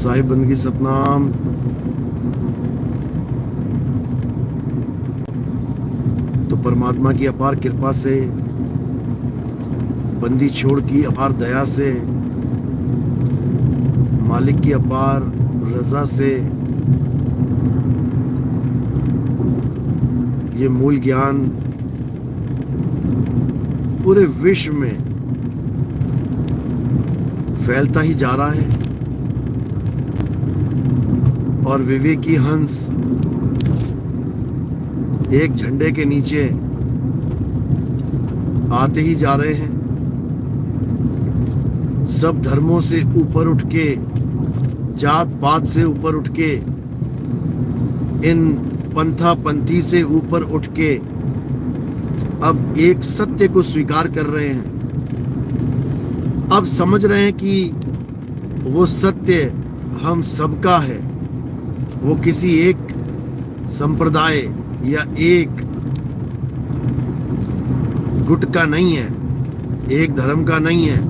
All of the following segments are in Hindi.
साहिब बंदगी सतनाम। तो परमात्मा की अपार कृपा से, बंदी छोड़ की अपार दया से, मालिक की अपार रजा से ये मूल ज्ञान पूरे विश्व में फैलता ही जा रहा है और विवेकी हंस एक झंडे के नीचे आते ही जा रहे हैं। सब धर्मों से ऊपर उठ के, जात पात से ऊपर उठ के, इन पंथा पंथी से ऊपर उठ के अब एक सत्य को स्वीकार कर रहे हैं। अब समझ रहे हैं कि वो सत्य हम सबका है, वो किसी एक संप्रदाय या एक गुट का नहीं है, एक धर्म का नहीं है,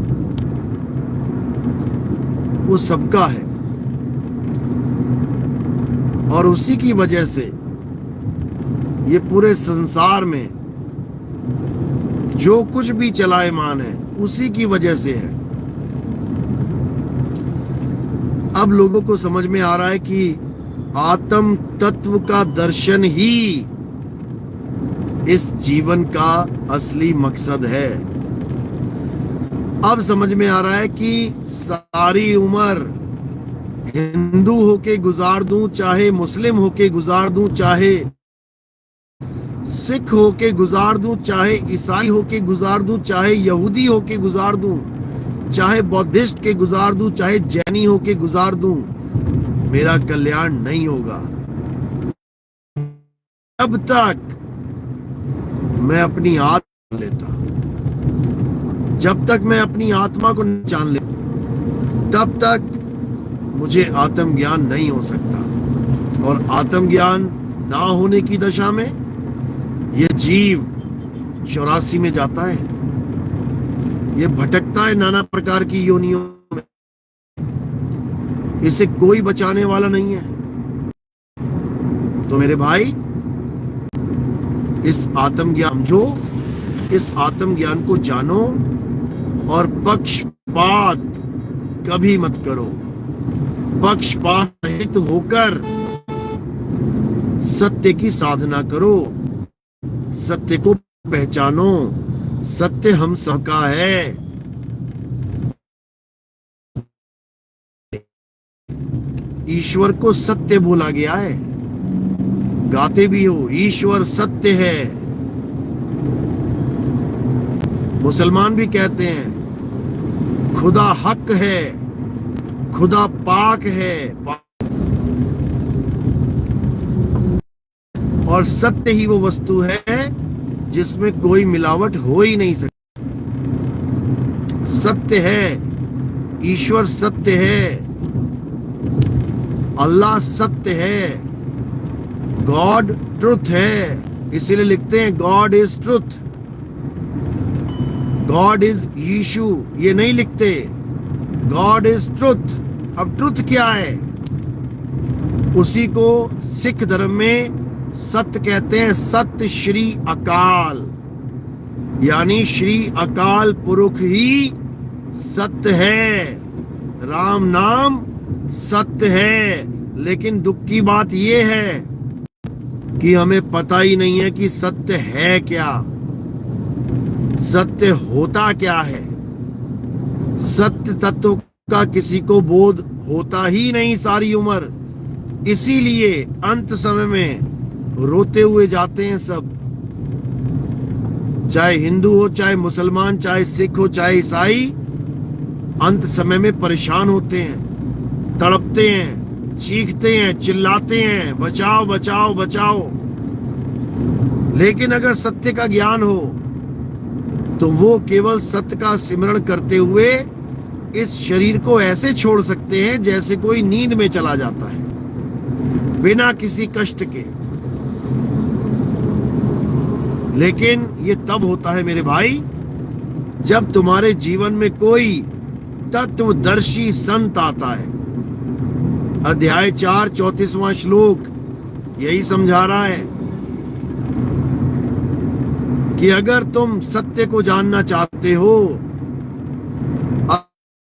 वो सबका है। और उसी की वजह से ये पूरे संसार में जो कुछ भी चलायमान है उसी की वजह से है। अब लोगों को समझ में आ रहा है कि आत्म तत्व का दर्शन ही इस जीवन का असली मकसद है। अब समझ में आ रहा है कि सारी उम्र हिंदू होके गुजार दूं, चाहे मुस्लिम होके गुजार दूं, चाहे सिख होके गुजार दूं, चाहे ईसाई होके गुजार दूं, चाहे यहूदी होके गुजार दूं, चाहे बौद्धिस्ट के गुजार दूं, चाहे जैनी होके गुजार दूं, मेरा कल्याण नहीं होगा जब तक मैं अपनी आत्मा लेता। जब तक मैं अपनी आत्मा को जान ले, तब तक मुझे आत्मज्ञान नहीं हो सकता। और आत्मज्ञान ना होने की दशा में ये जीव 84 में जाता है, ये भटकता है नाना प्रकार की योनियों में। इसे कोई बचाने वाला नहीं है। तो मेरे भाई, इस आत्मज्ञान जो इस आत्मज्ञान को जानो और पक्षपात कभी मत करो। पक्षपात रहित होकर सत्य की साधना करो, सत्य को पहचानो। सत्य हम सबका है। ईश्वर को सत्य बोला गया है। गाते भी हो, ईश्वर सत्य है। मुसलमान भी कहते हैं खुदा हक है, खुदा पाक है। और सत्य ही वो वस्तु है जिसमें कोई मिलावट हो ही नहीं सकती। सत्य है, ईश्वर सत्य है, अल्लाह सत्य है, गॉड ट्रुथ है। इसीलिए लिखते हैं God is truth, God is Yeshu. ये नहीं लिखते गॉड इज ट्रुथ। अब ट्रुथ क्या है? उसी को सिख धर्म में सत्य कहते हैं। सत्य श्री अकाल, यानी श्री अकाल पुरुष ही सत्य है। राम नाम सत्य है। लेकिन दुख की बात यह है कि हमें पता ही नहीं है कि सत्य है क्या, सत्य होता क्या है। सत्य तत्व का किसी को बोध होता ही नहीं सारी उम्र। इसीलिए अंत समय में रोते हुए जाते हैं सब, चाहे हिंदू हो, चाहे मुसलमान, चाहे सिख हो, चाहे ईसाई। अंत समय में परेशान होते हैं, तड़पते हैं, चीखते हैं, चिल्लाते हैं, बचाओ बचाओ बचाओ। लेकिन अगर सत्य का ज्ञान हो तो वो केवल सत्य का सिमरण करते हुए इस शरीर को ऐसे छोड़ सकते हैं जैसे कोई नींद में चला जाता है, बिना किसी कष्ट के। लेकिन ये तब होता है मेरे भाई, जब तुम्हारे जीवन में कोई तत्वदर्शी संत आता है। अध्याय 4 34वां श्लोक यही समझा रहा है कि अगर तुम सत्य को जानना चाहते हो,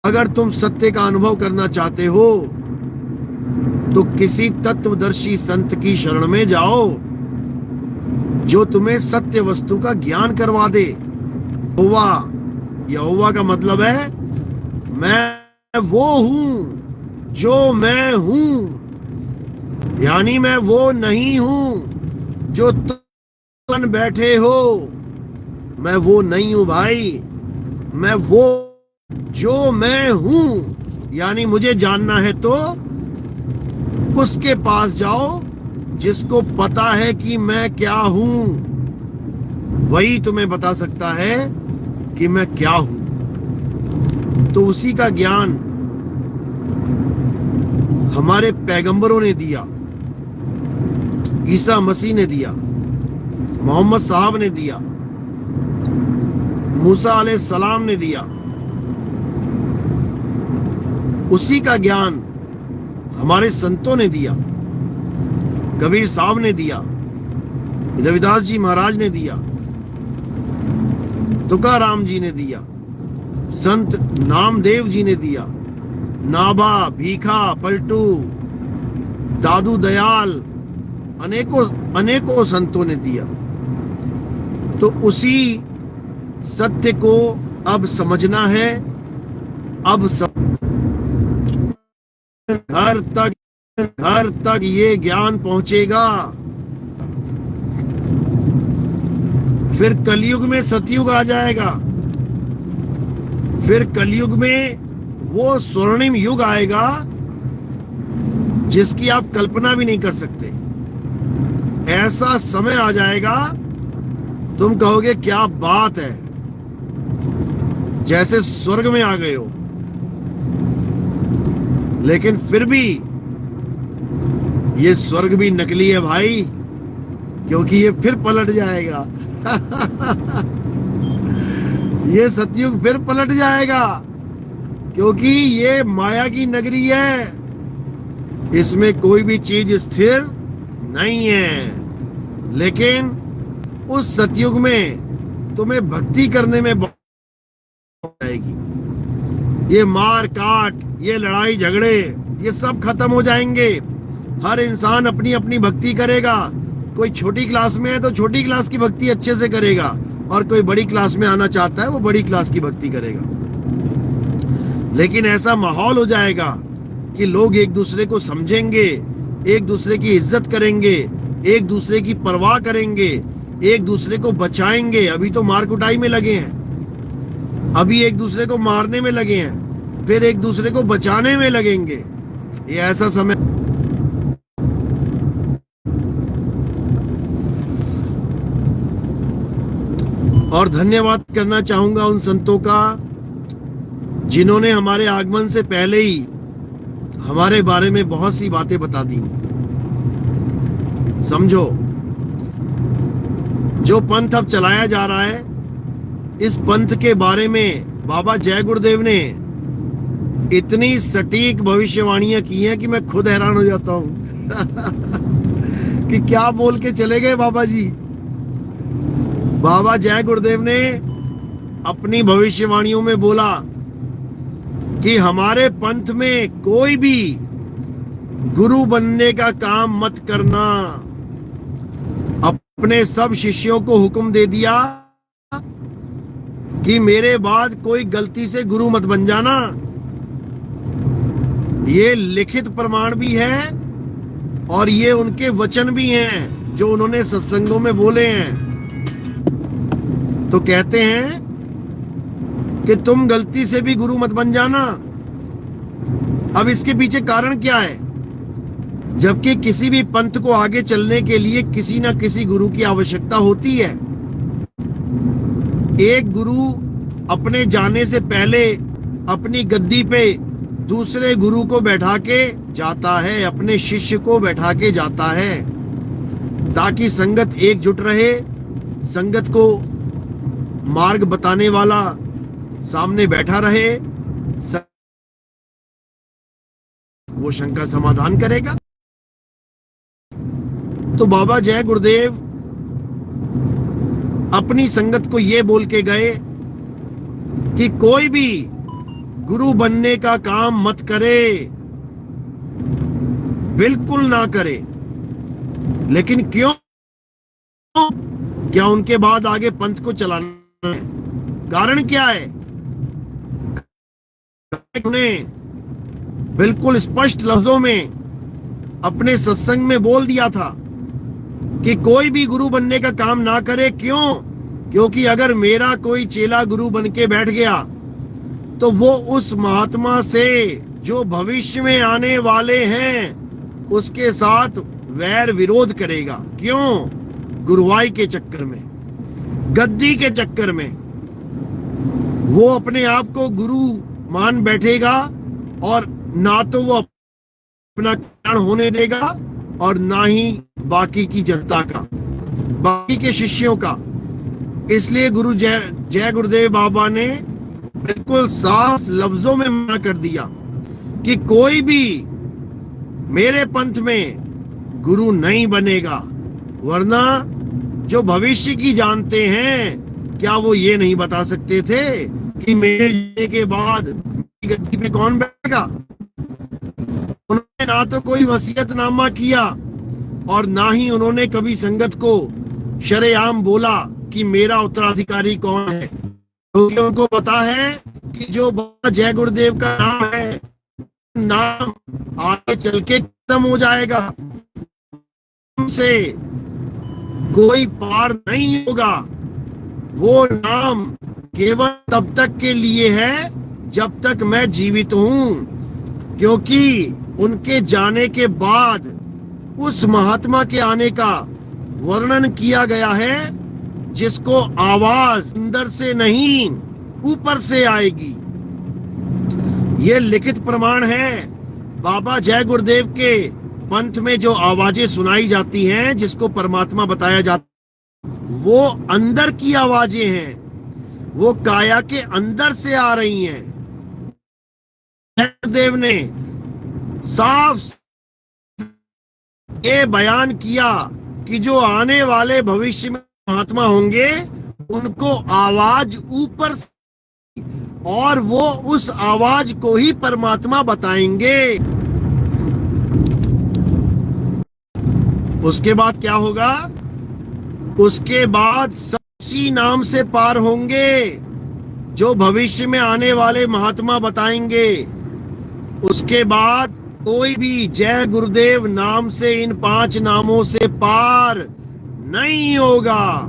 अगर तुम सत्य का अनुभव करना चाहते हो, तो किसी तत्वदर्शी संत की शरण में जाओ जो तुम्हें सत्य वस्तु का ज्ञान करवा दे। यहोवा, यहोवा का मतलब है मैं वो हूं जो मैं हूं, यानी मैं वो नहीं हूं जो तुम बैठे हो। मैं वो नहीं हूं भाई, मैं वो जो मैं हूं। यानी मुझे जानना है तो उसके पास जाओ जिसको पता है कि मैं क्या हूं। वही तुम्हें बता सकता है कि मैं क्या हूं। तो उसी का ज्ञान हमारे पैगंबरों ने दिया, ईसा मसीह ने दिया, मोहम्मद साहब ने दिया, मूसा अलैहिस्सलाम ने दिया। उसी का ज्ञान हमारे संतों ने दिया, कबीर साहब ने दिया, रविदास जी महाराज ने दिया, तुकाराम जी ने दिया, संत नामदेव जी ने दिया, नाभा, भीखा, पलटू, दादू दयाल, अनेकों अनेकों संतों ने दिया। तो उसी सत्य को अब समझना है। अब घर तक ये ज्ञान पहुंचेगा। फिर कलयुग में सतयुग आ जाएगा, फिर कलयुग में वो स्वर्णिम युग आएगा जिसकी आप कल्पना भी नहीं कर सकते। ऐसा समय आ जाएगा तुम कहोगे क्या बात है, जैसे स्वर्ग में आ गए हो। लेकिन फिर भी ये स्वर्ग भी नकली है भाई, क्योंकि ये फिर पलट जाएगा। ये सतयुग फिर पलट जाएगा, क्योंकि ये माया की नगरी है, इसमें कोई भी चीज स्थिर नहीं है। लेकिन उस सतयुग में तुम्हें भक्ति करने में आएगी। ये मार काट, ये लड़ाई झगड़े, ये सब खत्म हो जाएंगे। हर इंसान अपनी अपनी भक्ति करेगा। कोई छोटी क्लास में है तो छोटी क्लास की भक्ति अच्छे से करेगा, और कोई बड़ी क्लास में आना चाहता है वो बड़ी क्लास की भक्ति करेगा। लेकिन ऐसा माहौल हो जाएगा कि लोग एक दूसरे को समझेंगे, एक दूसरे की इज्जत करेंगे, एक दूसरे की परवाह करेंगे, एक दूसरे को बचाएंगे। अभी तो मार कुटाई में लगे हैं, अभी एक दूसरे को मारने में लगे हैं, फिर एक दूसरे को बचाने में लगेंगे। ये ऐसा समय। और धन्यवाद करना चाहूंगा उन संतों का जिन्होंने हमारे आगमन से पहले ही हमारे बारे में बहुत सी बातें बता दी। समझो, जो पंथ अब चलाया जा रहा है, इस पंथ के बारे में बाबा जय गुरुदेव ने इतनी सटीक भविष्यवाणियां की हैं कि मैं खुद हैरान हो जाता हूं। कि क्या बोल के चले गए बाबा जी। बाबा जय गुरुदेव ने अपनी भविष्यवाणियों में बोला कि हमारे पंथ में कोई भी गुरु बनने का काम मत करना। अपने सब शिष्यों को हुक्म दे दिया कि मेरे बाद कोई गलती से गुरु मत बन जाना। ये लिखित प्रमाण भी है और ये उनके वचन भी हैं जो उन्होंने सत्संगों में बोले हैं। तो कहते हैं कि तुम गलती से भी गुरु मत बन जाना। अब इसके पीछे कारण क्या है? जबकि किसी भी पंथ को आगे चलने के लिए किसी ना किसी गुरु की आवश्यकता होती है। एक गुरु अपने जाने से पहले अपनी गद्दी पे दूसरे गुरु को बैठा के जाता है, अपने शिष्य को बैठा के जाता है, ताकि संगत एकजुट रहे, संगत को मार्ग बताने वाला सामने बैठा रहे, वो शंका समाधान करेगा। तो बाबा जय गुरुदेव अपनी संगत को ये बोल के गए कि कोई भी गुरु बनने का काम मत करे, बिल्कुल ना करे। लेकिन क्यों? क्या उनके बाद आगे पंथ को चलाना है? कारण क्या है? उन्हें बिल्कुल स्पष्ट लफ्जों में अपने सत्संग में बोल दिया था कि कोई भी गुरु बनने का काम ना करे। क्यों? क्योंकि अगर मेरा कोई चेला गुरु बन के बैठ गया तो वो उस महात्मा से जो भविष्य में आने वाले हैं उसके साथ वैर विरोध करेगा। क्यों? गुरुवाई के चक्कर में, गद्दी के चक्कर में वो अपने आप को गुरु मान बैठेगा और ना तो वो अपना कल्याण होने देगा और ना ही बाकी की जनता का, बाकी के शिष्यों का। इसलिए गुरु जय गुरुदेव बाबा ने बिल्कुल साफ लफ्जों में मना कर दिया कि कोई भी मेरे पंथ में गुरु नहीं बनेगा। वरना जो भविष्य की जानते हैं, क्या वो ये नहीं बता सकते थे कि मेरे जाने के बाद गद्दी पे कौन बैठेगा? उन्होंने ना तो कोई वसीयतनामा किया और ना ही उन्होंने कभी संगत को शरेआम बोला कि मेरा उत्तराधिकारी कौन है, क्योंकि उनको पता है कि जो बाबा जय गुरुदेव का नाम है, नाम आगे चल के खत्म हो जाएगा, से कोई पार नहीं होगा। वो नाम केवल तब तक के लिए है जब तक मैं जीवित हूं, क्योंकि उनके जाने के बाद उस महात्मा के आने का वर्णन किया गया है जिसको आवाज अंदर से नहीं ऊपर से आएगी। ये लिखित प्रमाण है। बाबा जय गुरुदेव के पंथ में जो आवाजें सुनाई जाती हैं, जिसको परमात्मा बताया जाता, वो अंदर की आवाजें हैं, वो काया के अंदर से आ रही हैं। गुरुदेव ने साफ ये बयान किया कि जो आने वाले भविष्य में महात्मा होंगे उनको आवाज ऊपर से, और वो उस आवाज को ही परमात्मा बताएंगे। उसके बाद क्या होगा? उसके बाद सब उसी नाम से पार होंगे जो भविष्य में आने वाले महात्मा बताएंगे। उसके बाद कोई भी जय गुरुदेव नाम से, इन 5 नामों से पार नहीं होगा,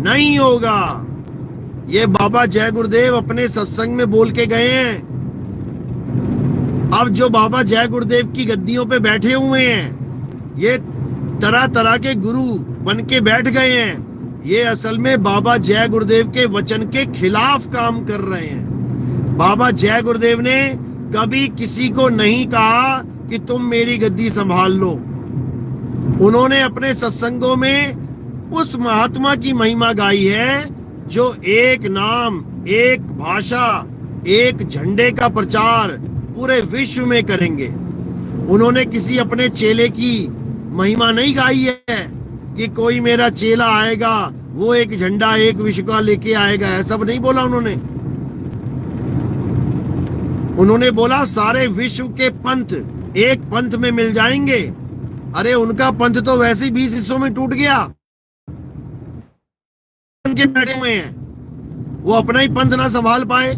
नहीं होगा। ये बाबा जय गुरुदेव अपने सत्संग में बोल के गए हैं। अब जो बाबा जय गुरुदेव की गद्दियों पे बैठे हुए हैं, ये तरह तरह के गुरु बन के बैठ गए हैं। ये असल में बाबा जय गुरुदेव के वचन के खिलाफ काम कर रहे हैं। बाबा जय गुरुदेव ने कभी किसी को नहीं कहा कि तुम मेरी गद्दी संभाल लो। उन्होंने अपने सत्संगों में उस महात्मा की महिमा गाई है जो एक नाम, एक भाषा, एक झंडे का प्रचार पूरे विश्व में करेंगे। उन्होंने किसी अपने चेले की महिमा नहीं गाई है कि कोई मेरा चेला आएगा, वो एक झंडा एक विश्व का लेके आएगा, ऐसा नहीं बोला उन्होंने। उन्होंने बोला सारे विश्व के पंथ एक पंथ में मिल जाएंगे। अरे उनका पंथ तो वैसे ही 20 हिस्सों में टूट गया, उनके बैठे हुए हैं, वो अपना ही पंथ ना संभाल पाए।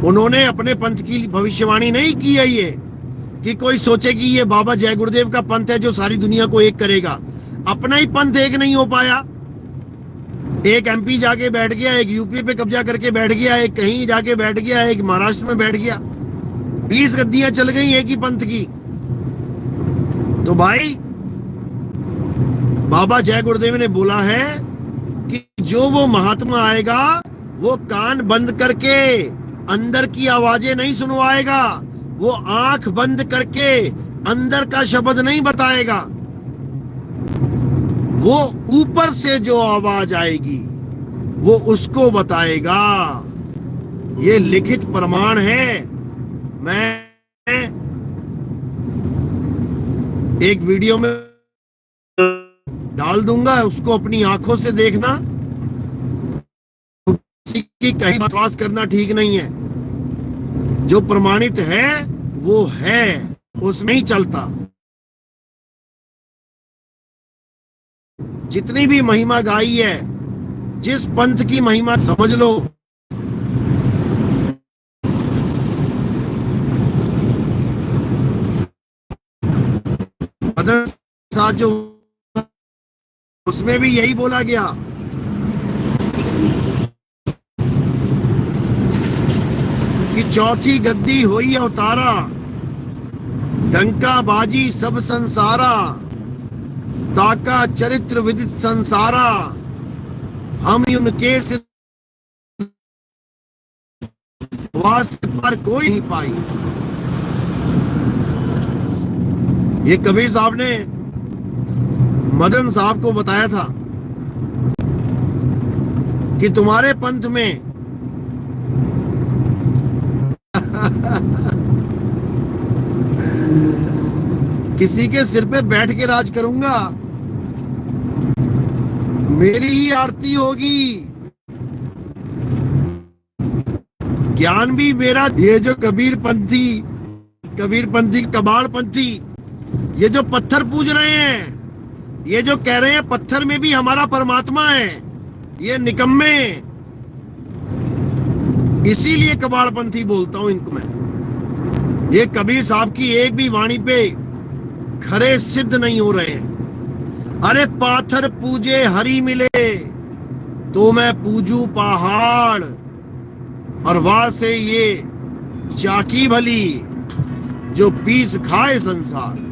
उन्होंने अपने पंथ की भविष्यवाणी नहीं की है ये कि कोई सोचे कि ये बाबा जय गुरुदेव का पंथ है जो सारी दुनिया को एक करेगा। अपना ही पंथ एक नहीं हो पाया। एक एमपी जाके बैठ गया, एक यूपी पे कब्जा करके बैठ गया, एक कहीं जाके बैठ गया, एक महाराष्ट्र में बैठ गया। 20 गद्दियां चल गई एक ही पंथ की। तो भाई बाबा जय गुरुदेव ने बोला है कि जो वो महात्मा आएगा वो कान बंद करके अंदर की आवाजें नहीं सुनवाएगा, वो आंख बंद करके अंदर का शब्द नहीं बताएगा, वो ऊपर से जो आवाज आएगी वो उसको बताएगा। ये लिखित प्रमाण है। मैं एक वीडियो में डाल दूंगा, उसको अपनी आंखों से देखना। किसी की कहीं बकवास करना ठीक नहीं है। जो प्रमाणित है वो है, उसमें ही चलता। जितनी भी महिमा गाई है, जिस पंथ की महिमा, समझ लो मदन साथ जो, उसमें भी यही बोला गया कि चौथी गद्दी होई अवतारा, डंका बाजी सब संसारा, ताका चरित्र विदित संसारा, हम उनके वास पर कोई नहीं पाई। ये कबीर साहब ने मदन साहब को बताया था कि तुम्हारे पंथ में किसी के सिर पे बैठ के राज करूंगा, मेरी ही आरती होगी, ज्ञान भी मेरा। ये जो कबीरपंथी कबाड़पंथी, ये जो पत्थर पूज रहे हैं, ये जो कह रहे हैं पत्थर में भी हमारा परमात्मा है, ये निकम्मे। इसीलिए कबाड़पंथी बोलता हूं इनको मैं। ये कबीर साहब की एक भी वाणी पे खरे सिद्ध नहीं हो रहे हैं। अरे पाथर पूजे हरि मिले, तो मैं पूजू पहाड़, और वहां से ये चाकी भली जो पीस खाए संसार।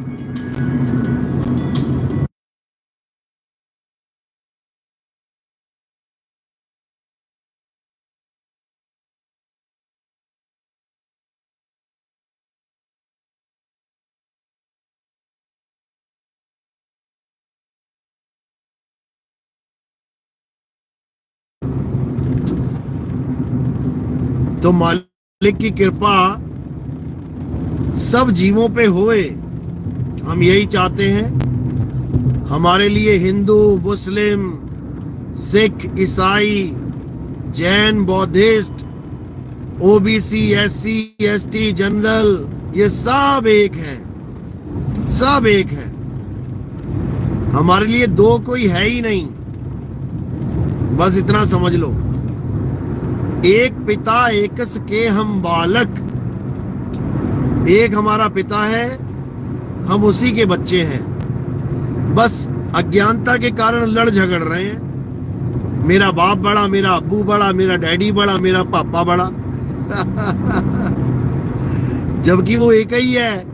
तो मालिक की कृपा सब जीवों पे होए, हम यही चाहते हैं। हमारे लिए हिंदू, मुस्लिम, सिख, ईसाई, Jain, Buddhist, OBC, SC, ST, general, ये सब एक है, सब एक है। हमारे लिए दो कोई है ही नहीं, बस इतना समझ लो। एक पिता एकस के हम बालक, एक हमारा पिता है, हम उसी के बच्चे हैं। बस अज्ञानता के कारण लड़ झगड़ रहे हैं। मेरा बाप बड़ा, मेरा अब्बू बड़ा, मेरा डैडी बड़ा, मेरा पापा बड़ा। जबकि वो एक ही है,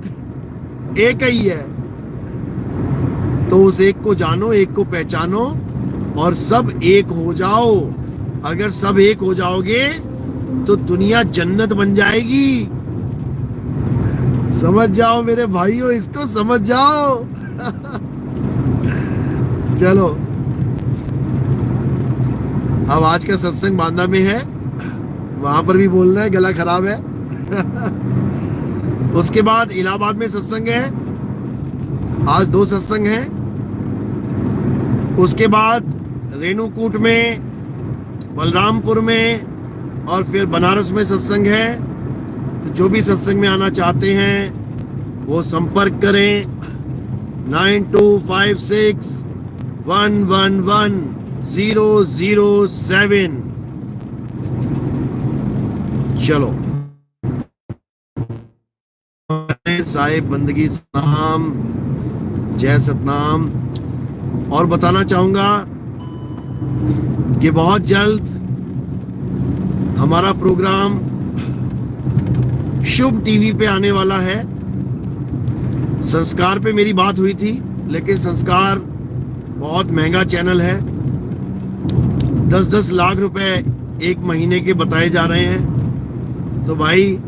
एक ही है। तो उस एक को जानो, एक को पहचानो और सब एक हो जाओ। अगर सब एक हो जाओगे तो दुनिया जन्नत बन जाएगी। समझ जाओ मेरे भाइयों, इसको समझ जाओ। चलो, अब आज का सत्संग बांदा में है, वहां पर भी बोलना है, गला खराब है। उसके बाद इलाहाबाद में सत्संग है, आज 2 सत्संग हैं। उसके बाद रेणुकूट में, बलरामपुर में और फिर बनारस में सत्संग है। तो जो भी सत्संग में आना चाहते हैं वो संपर्क करें 9256111007। चलो, साहिब बंदगी सतनाम, जय सतनाम। और बताना चाहूंगा कि बहुत जल्द हमारा प्रोग्राम शुभ टीवी पे आने वाला है। संस्कार पे मेरी बात हुई थी, लेकिन संस्कार बहुत महंगा चैनल है, 10-10 लाख रुपए एक महीने के बताए जा रहे हैं। तो भाई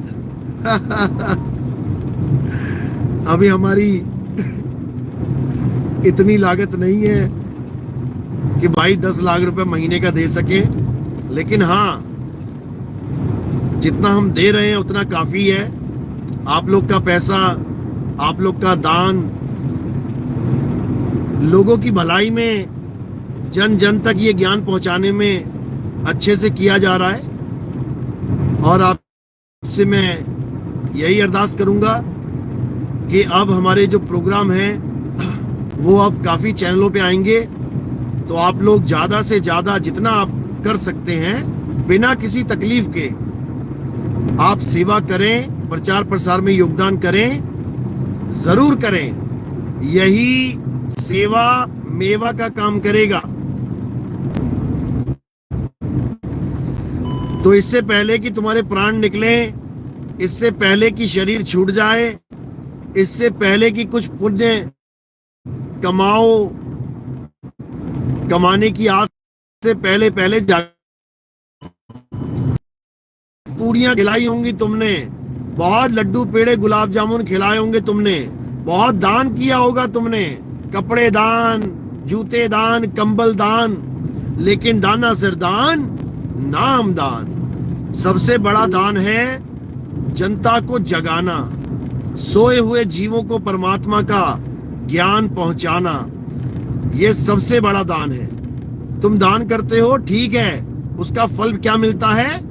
अभी हमारी इतनी लागत नहीं है कि भाई 10 लाख रुपए महीने का दे सके। लेकिन हाँ, जितना हम दे रहे हैं उतना काफी है। आप लोग का पैसा, आप लोग का दान लोगों की भलाई में, जन जन तक ये ज्ञान पहुंचाने में अच्छे से किया जा रहा है। और आपसे मैं यही अरदास करूंगा कि अब हमारे जो प्रोग्राम हैं वो अब काफ़ी चैनलों पे आएंगे, तो आप लोग ज़्यादा से ज़्यादा जितना आप कर सकते हैं बिना किसी तकलीफ के आप सेवा करें, प्रचार प्रसार में योगदान करें, ज़रूर करें। यही सेवा मेवा का काम करेगा। तो इससे पहले कि तुम्हारे प्राण निकले, इससे पहले कि शरीर छूट जाए, इससे पहले कि कुछ पुण्य कमाओ, कमाने की आस से पहले पहले पूड़ियां खिलाई होंगी तुमने, बहुत लड्डू पेड़े गुलाब जामुन खिलाए होंगे तुमने, बहुत दान किया होगा तुमने, कपड़े दान, जूते दान, कंबल दान, लेकिन दाना सिर दान, नाम दान। सबसे बड़ा दान है जनता को जगाना, सोए हुए जीवों को परमात्मा का ज्ञान पहुंचाना। ये सबसे बड़ा दान है। तुम दान करते हो, ठीक है, उसका फल क्या मिलता है?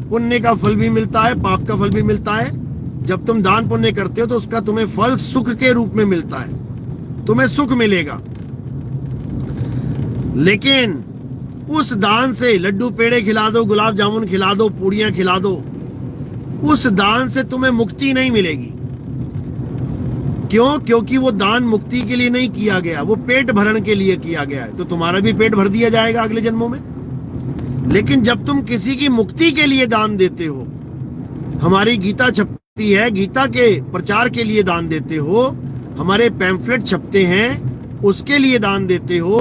पुण्य का फल भी मिलता है, पाप का फल भी मिलता है। जब तुम दान पुण्य करते हो तो उसका तुम्हें फल सुख के रूप में मिलता है, तुम्हें सुख मिलेगा। लेकिन उस दान से लड्डू पेड़े खिला दो, गुलाब जामुन खिला दो, पूड़ियां खिला दो, उस दान से तुम्हें मुक्ति नहीं मिलेगी। क्यों? क्योंकि वो दान मुक्ति के लिए नहीं किया गया, वो पेट भरण के लिए किया गया है। तो तुम्हारा भी पेट भर दिया जाएगा अगले जन्मों में। लेकिन जब तुम किसी की मुक्ति के लिए दान देते हो, हमारी गीता छपती है, गीता के प्रचार के लिए दान देते हो, हमारे पैम्फलेट छपते हैं उसके लिए दान देते हो,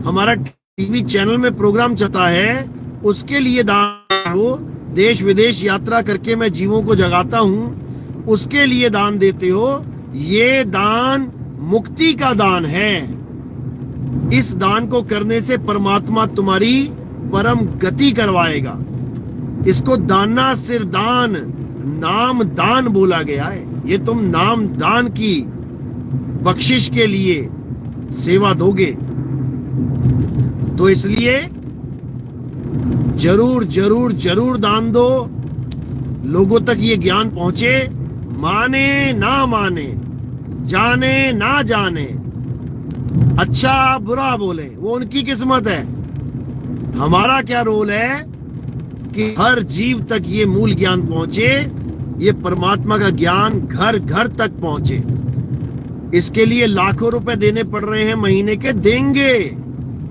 हमारा टीवी चैनल में प्रोग्राम चलता है उसके लिए दान हो, देश विदेश यात्रा करके मैं जीवों को जगाता हूं उसके लिए दान देते हो, ये दान मुक्ति का दान है। इस दान को करने से परमात्मा तुम्हारी परम गति करवाएगा। इसको दाना सिर दान, नाम दान बोला गया है। ये तुम नाम दान की बख्शिश के लिए सेवा दोगे, तो इसलिए जरूर जरूर जरूर दान दो, लोगों तक ये ज्ञान पहुंचे। माने ना माने, जाने ना जाने, अच्छा बुरा बोले, वो उनकी किस्मत है। हमारा क्या रोल है कि हर जीव तक ये मूल ज्ञान पहुंचे, ये परमात्मा का ज्ञान घर घर तक पहुंचे। इसके लिए लाखों रुपए देने पड़ रहे हैं महीने के, देंगे,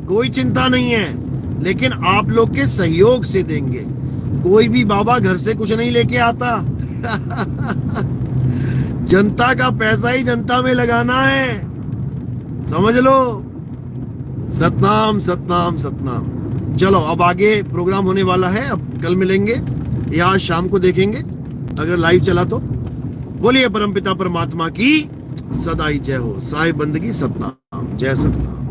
कोई चिंता नहीं है, लेकिन आप लोग के सहयोग से देंगे। कोई भी बाबा घर से कुछ नहीं लेके आता जनता का पैसा ही जनता में लगाना है, समझ लो। सतनाम सतनाम सतनाम। चलो अब आगे प्रोग्राम होने वाला है, अब कल मिलेंगे या आज शाम को देखेंगे अगर लाइव चला तो। बोलिए परमपिता परमात्मा की सदा ही जय हो। साहिब बंदगी सतनाम, जय सतनाम।